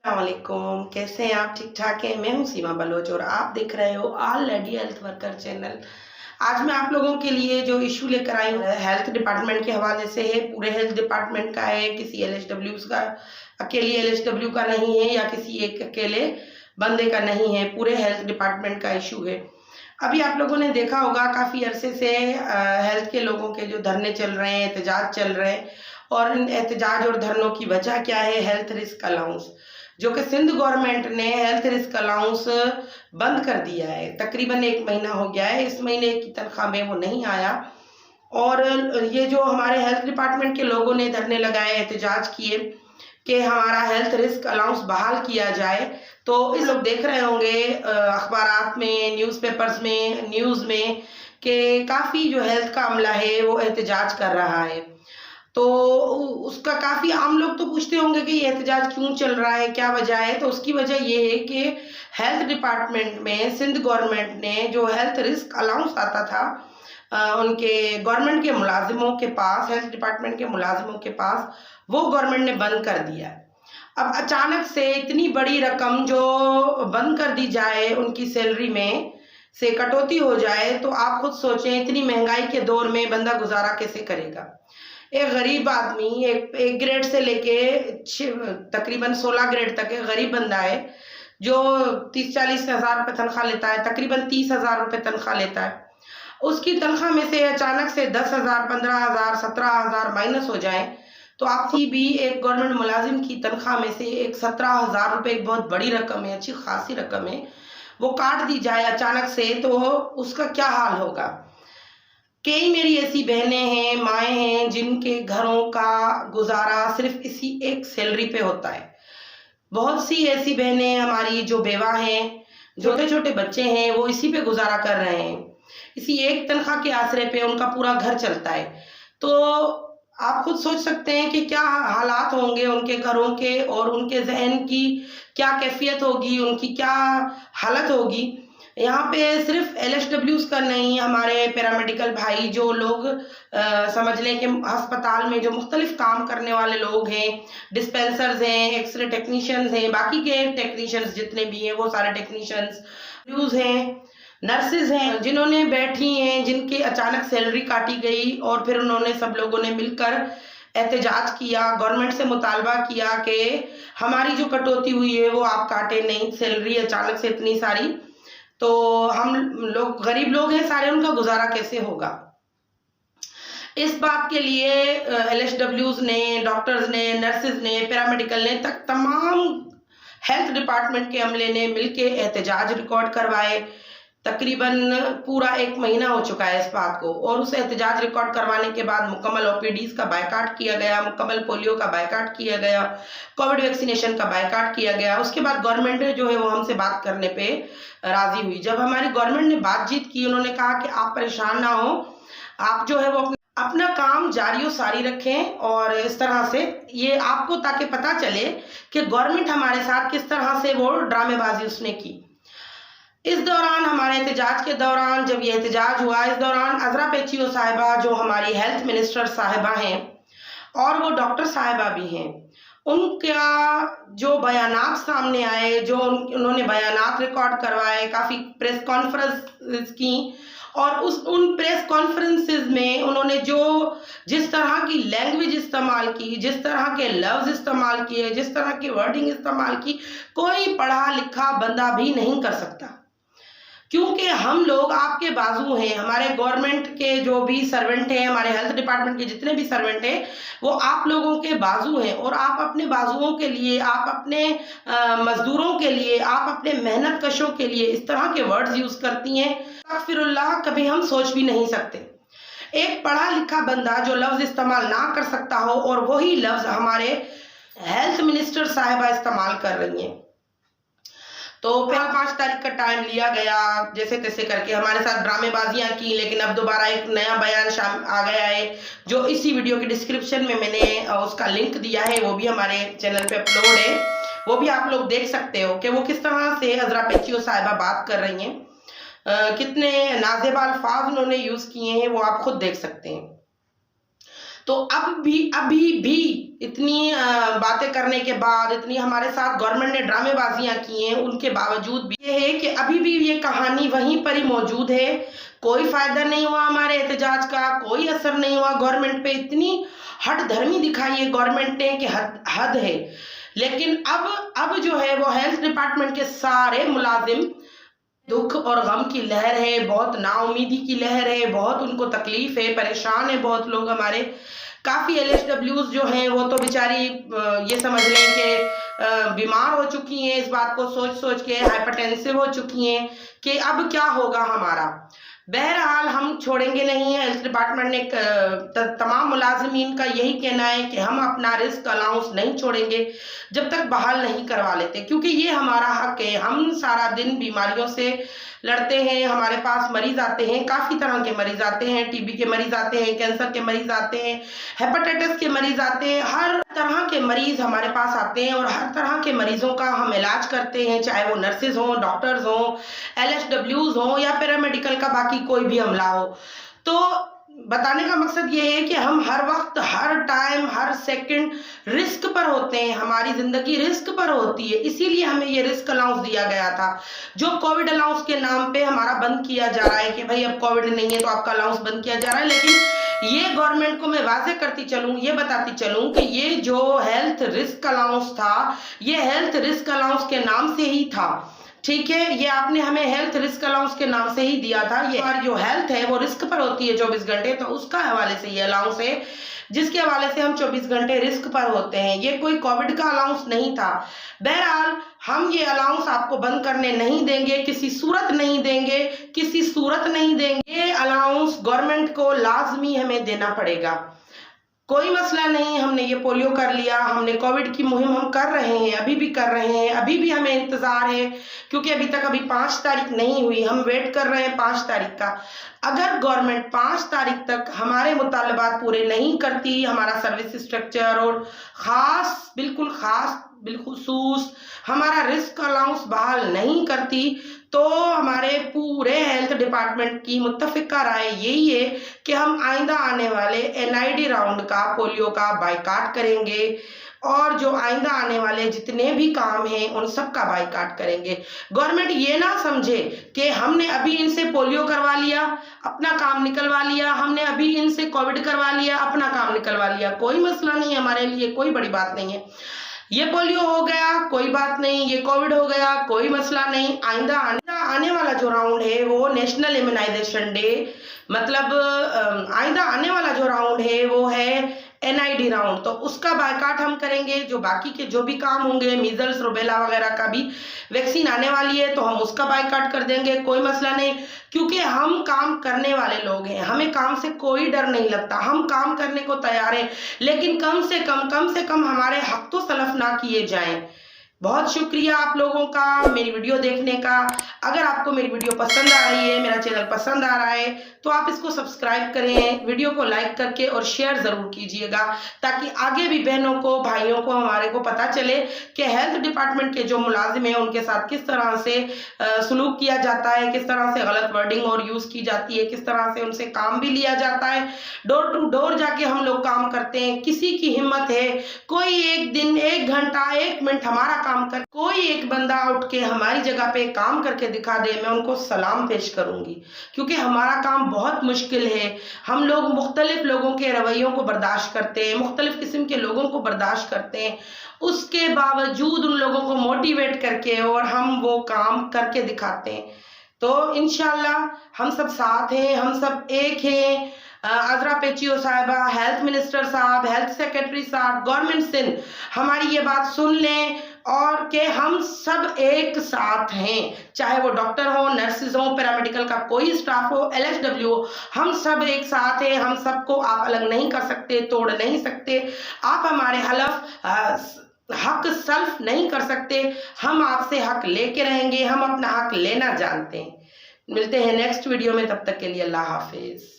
वालेकुम, कैसे हैं आप? ठीक ठाक हैं? मैं हूं सीमा बलोच और आप देख रहे हो all lady health worker channel. आज मैं आप लोगों के लिए जो इशू लेकर आई हूँ हेल्थ डिपार्टमेंट के हवाले से है। पूरे हेल्थ डिपार्टमेंट का है, किसी एलएचडब्ल्यू का अकेली एलएचडब्ल्यू का नहीं है या किसी एक अकेले बंदे का नहीं है, पूरे हेल्थ डिपार्टमेंट का इशू है। अभी आप लोगों ने देखा होगा काफ़ी अरसे से हेल्थ के लोगों के जो धरने चल रहे हैं, एहतजाज चल रहे हैं और इन एहतजाज और धरनों की वजह क्या है? हेल्थ रिस्क अलाउंस, जो कि सिंध गवर्नमेंट ने हेल्थ रिस्क अलाउंस बंद कर दिया है। तकरीबन 1 महीना हो गया है, इस महीने की तनख्वाह में वो नहीं आया और ये जो हमारे हेल्थ डिपार्टमेंट के लोगों ने धरने लगाए, एहतजाज किए कि हमारा हेल्थ रिस्क अलाउंस बहाल किया जाए। तो इस लोग देख रहे होंगे अखबारात में, न्यूज़पेपर्स में, न्यूज़ में कि काफ़ी जो हेल्थ का अमला है वो एहतजाज कर रहा है। तो उसका काफ़ी आम लोग तो पूछते होंगे कि ये एहतजाज क्यों चल रहा है, क्या वजह है? तो उसकी वजह ये है कि हेल्थ डिपार्टमेंट में सिंध गवर्नमेंट ने जो हेल्थ रिस्क अलाउंस आता था उनके गवर्नमेंट के मुलाजिमों के पास, हेल्थ डिपार्टमेंट के मुलाजिमों के पास, वो गवर्नमेंट ने बंद कर दिया है। अब अचानक से इतनी बड़ी रकम जो बंद कर दी जाए, उनकी सैलरी में से कटौती हो जाए, तो आप खुद सोचें इतनी महंगाई के दौर में बंदा गुजारा कैसे करेगा? एक गरीब आदमी एक ग्रेड से लेके तकरीबन 16 ग्रेड तक एक गरीब बंदा है जो 30-40 हज़ार रुपये तनख्वाह लेता है, तकरीबन 30,000 रुपये तनख्वाह लेता है। उसकी तनख्वाह में से अचानक से 10,000, 15,000, 17,000 माइनस हो जाए तो आपकी भी एक गवर्नमेंट मुलाजिम की तनख्वाह में से एक 17,000 रुपये, एक बहुत बड़ी रकम है, अच्छी खासी रकम है, वो काट दी जाए अचानक से, तो उसका क्या हाल होगा? कई मेरी ऐसी बहनें हैं, माएँ हैं जिनके घरों का गुजारा सिर्फ इसी एक सैलरी पे होता है। बहुत सी ऐसी बहनें हमारी जो बेवा हैं, छोटे-छोटे बच्चे हैं, वो इसी पे गुजारा कर रहे हैं। इसी एक तनख्वाह के आसरे पे उनका पूरा घर चलता है। तो आप खुद सोच सकते हैं कि क्या हालात होंगे उनके घरों के और उनके ज़हन की क्या कैफ़ियत होगी, उनकी क्या हालत होगी। यहाँ पे सिर्फ एलएचडब्ल्यूज़ का नहीं, हमारे पैरामेडिकल भाई जो लोग समझ लें कि अस्पताल में जो मुख्तलिफ काम करने वाले लोग हैं, डिस्पेंसर्स हैं, एक्सरे टेक्नीशियंस हैं, बाकी के टेक्नीशियंस जितने भी हैं वो सारे टेक्नीशियंस न्यूज़ हैं, नर्सेज हैं जिन्होंने बैठी हैं, जिनकी अचानक सैलरी काटी गई और फिर उन्होंने सब लोगों ने मिलकर एहतजाज किया, गवर्नमेंट से मुतालबा किया कि हमारी जो कटौती हुई है वो आप काटें नहीं, सैलरी अचानक से इतनी सारी, तो हम लोग गरीब लोग हैं सारे, उनका गुजारा कैसे होगा? इस बात के लिए एलएचडब्ल्यूज़ ने, डॉक्टर्स ने, नर्सेज ने, पैरामेडिकल ने तक तमाम हेल्थ डिपार्टमेंट के अमले ने मिलके एहतजाज रिकॉर्ड करवाए। तकरीबन पूरा 1 महीना हो चुका है इस बात को और उस एहतजाज रिकॉर्ड करवाने के बाद मुकम्मल ओपीडीज़ का बायकाट किया गया, मुकम्मल पोलियो का बायकाट किया गया, कोविड वैक्सीनेशन का बायकाट किया गया। उसके बाद गवर्नमेंट जो है वो हमसे बात करने पे राज़ी हुई। जब हमारी गवर्नमेंट ने बातचीत की, उन्होंने कहा कि आप परेशान ना हो, आप जो है वो अपना काम जारी और सारी रखें और इस तरह से ये आपको ताकि पता चले कि गवर्नमेंट हमारे साथ किस तरह से वो ड्रामेबाजी उसने की। इस दौरान हमारे एहतजाज के दौरान जब ये एहतजाज हुआ, इस दौरान अज़रा पेचियो साहिबा जो हमारी हेल्थ मिनिस्टर साहिबा हैं और वो डॉक्टर साहिबा भी हैं, उनका जो बयानात सामने आए, जो उन्होंने बयानात रिकॉर्ड करवाए, काफ़ी प्रेस कॉन्फ्रेंस की और उन प्रेस कॉन्फ्रेंसेस में उन्होंने जो जिस तरह की लैंग्वेज इस्तेमाल की, जिस तरह के लफ्ज़ इस्तेमाल किए, जिस तरह की वर्डिंग इस्तेमाल की, कोई पढ़ा लिखा बंदा भी नहीं कर सकता। क्योंकि हम लोग आपके बाजू हैं, हमारे गवर्नमेंट के जो भी सर्वेंट हैं, हमारे हेल्थ डिपार्टमेंट के जितने भी सर्वेंट हैं, वो आप लोगों के बाजू हैं और आप अपने बाजुओं के लिए, आप अपने मजदूरों के लिए, आप अपने मेहनत कशों के लिए इस तरह के वर्ड्स यूज़ करती हैं, अस्तगफिरुल्लाह, कभी हम सोच भी नहीं सकते। एक पढ़ा लिखा बंदा जो लफ्ज़ इस्तेमाल ना कर सकता हो और वही लफ्ज़ हमारे हेल्थ मिनिस्टर साहिबा इस्तेमाल कर रही हैं। तो फिर 5 तारीख का टाइम लिया गया, जैसे तैसे करके हमारे साथ ड्रामेबाजियां की, लेकिन अब दोबारा एक नया बयान आ गया है जो इसी वीडियो के डिस्क्रिप्शन में मैंने उसका लिंक दिया है, वो भी हमारे चैनल पे अपलोड है, वो भी आप लोग देख सकते हो कि वो किस तरह से अज़रा पेचियो साहिबा बात कर रही हैं, कितने नाज़ेबा अल्फाज उन्होंने यूज़ किए हैं, वो आप खुद देख सकते हैं। तो अभी भी इतनी बातें करने के बाद, इतनी हमारे साथ गवर्नमेंट ने ड्रामेबाजियां की हैं, उनके बावजूद भी ये है कि अभी भी ये कहानी वहीं पर ही मौजूद है। कोई फायदा नहीं हुआ हमारे एहतजाज का, कोई असर नहीं हुआ गवर्नमेंट पे। इतनी हट धर्मी दिखाई है गवर्नमेंट ने कि हद है। लेकिन अब जो है वो हेल्थ डिपार्टमेंट के सारे मुलाजिम, दुख और गम की लहर है, बहुत नाउमीदी की लहर है, बहुत उनको तकलीफ है, परेशान है बहुत लोग हमारे। काफ़ी LSWs जो हैं वो तो बेचारी ये समझ लें कि बीमार हो चुकी हैं, इस बात को सोच सोच के हाइपरटेंसिव हो चुकी हैं कि अब क्या होगा हमारा। बहरहाल हम छोड़ेंगे नहीं है। हेल्थ डिपार्टमेंट ने तमाम मुलाजमीन का यही कहना है कि हम अपना रिस्क अलाउंस नहीं छोड़ेंगे जब तक बहाल नहीं करवा लेते, क्योंकि ये हमारा हक है। हम सारा दिन बीमारियों से लड़ते हैं, हमारे पास मरीज आते हैं, काफ़ी तरह के मरीज आते हैं, TB के मरीज आते हैं, कैंसर के मरीज आते हैं, हेपेटाइटिस के मरीज आते हैं, हर तरह के मरीज हमारे पास आते हैं और हर तरह के मरीजों का हम इलाज करते हैं, चाहे वो नर्सेज हों, डॉक्टर्स हों, LSWs हों या पैरामेडिकल का बाकी कोई भी अमला हो। तो बताने का मकसद ये है कि हम हर वक्त, हर टाइम, हर सेकंड रिस्क पर होते हैं, हमारी जिंदगी रिस्क पर होती है। इसीलिए हमें ये रिस्क अलाउंस दिया गया था, जो कोविड अलाउंस के नाम पे हमारा बंद किया जा रहा है कि भाई अब कोविड नहीं है तो आपका अलाउंस बंद किया जा रहा है। लेकिन ये गवर्नमेंट को मैं वाजे करती चलूँ, ये बताती चलूँ कि ये जो हेल्थ रिस्क अलाउंस था, ये हेल्थ रिस्क अलाउंस के नाम से ही था। ठीक है, ये आपने हमें हेल्थ रिस्क अलाउंस के नाम से ही दिया था। ये हमारी जो हेल्थ है वो रिस्क पर होती है 24 घंटे, तो उसका हवाले से ये अलाउंस है जिसके हवाले से हम 24 घंटे रिस्क पर होते हैं। ये कोई कोविड का अलाउंस नहीं था। बहरहाल हम ये अलाउंस आपको बंद करने नहीं देंगे, किसी सूरत नहीं देंगे, किसी सूरत नहीं देंगे। ये अलाउंस गवर्नमेंट को लाजमी हमें देना पड़ेगा। कोई मसला नहीं, हमने ये पोलियो कर लिया, हमने कोविड की मुहिम हम कर रहे हैं, अभी भी कर रहे हैं, अभी भी हमें इंतज़ार है, क्योंकि अभी 5 तारीख नहीं हुई, हम वेट कर रहे हैं 5 तारीख का। अगर गवर्नमेंट 5 तारीख तक हमारे मुतालबात पूरे नहीं करती, हमारा सर्विस स्ट्रक्चर और ख़ास बिलखुसूस हमारा रिस्क अलाउंस बहाल नहीं करती, तो हमारे पूरे हेल्थ डिपार्टमेंट की मुत्तफ़िका राय यही है कि हम आइंदा आने वाले NID राउंड का पोलियो का बाइकाट करेंगे और जो आइंदा आने वाले जितने भी काम हैं उन सब का बाइकाट करेंगे। गवर्नमेंट ये ना समझे कि हमने अभी इनसे पोलियो करवा लिया, अपना काम निकलवा लिया, हमने अभी इनसे कोविड करवा लिया, अपना काम निकलवा लिया। कोई मसला नहीं, हमारे लिए कोई बड़ी बात नहीं है। ये पोलियो हो गया कोई बात नहीं, ये कोविड हो गया कोई मसला नहीं। आइंदा आने वाला जो राउंड है वो नेशनल इम्यूनाइजेशन डे, मतलब आइंदा आने वाला जो राउंड है वो है NID राउंड, तो उसका बायकाट हम करेंगे। जो बाकी के जो भी काम होंगे, मीजल्स रुबेला वगैरह का भी वैक्सीन आने वाली है तो हम उसका बायकाट कर देंगे, कोई मसला नहीं, क्योंकि हम काम करने वाले लोग हैं, हमें काम से कोई डर नहीं लगता, हम काम करने को तैयार हैं। लेकिन कम से कम हमारे हक तो तलफ ना किए जाएं। बहुत शुक्रिया आप लोगों का मेरी वीडियो देखने का। अगर आपको मेरी वीडियो पसंद आ रही है, मेरा चैनल पसंद आ रहा है, तो आप इसको सब्सक्राइब करें, वीडियो को लाइक करके और शेयर ज़रूर कीजिएगा, ताकि आगे भी बहनों को, भाइयों को, हमारे को पता चले कि हेल्थ डिपार्टमेंट के जो मुलाजिम हैं उनके साथ किस तरह से सलूक किया जाता है, किस तरह से गलत वर्डिंग और यूज़ की जाती है, किस तरह से उनसे काम भी लिया जाता है। डोर टू डोर जाके हम लोग काम करते हैं। किसी की हिम्मत है कोई एक दिन, 1 घंटा, 1 मिनट हमारा काम कर, कोई एक बंदा उठ के हमारी जगह पे काम करके दिखा दे, मैं उनको सलाम पेश करूंगी, क्योंकि हमारा काम बहुत मुश्किल है। हम लोग मुख्तलिफ लोगों के रवैयों को बर्दाश्त करते हैं, मुख्तलिफ किस्म के लोगों को बर्दाश्त करते हैं, उसके बावजूद उन लोगों को मोटिवेट करके और हम वो काम करके दिखाते हैं। तो इंशाल्लाह हम सब साथ हैं, हम सब एक हैं। आजरा पेचियो साहिबा, हेल्थ मिनिस्टर साहब, हेल्थ सेक्रेटरी साहब, गवर्नमेंट सिंध हमारी ये बात सुन लें और कि हम सब एक साथ हैं, चाहे वो डॉक्टर हो, नर्सेज हो, पैरामेडिकल का कोई स्टाफ हो, LSW हो, हम सब एक साथ हैं। हम सबको आप अलग नहीं कर सकते, तोड़ नहीं सकते, आप हमारे हक सल्फ नहीं कर सकते। हम आपसे हक लेके रहेंगे, हम अपना हक लेना जानते हैं। मिलते हैं नेक्स्ट वीडियो में, तब तक के लिए अल्लाह हाफिज।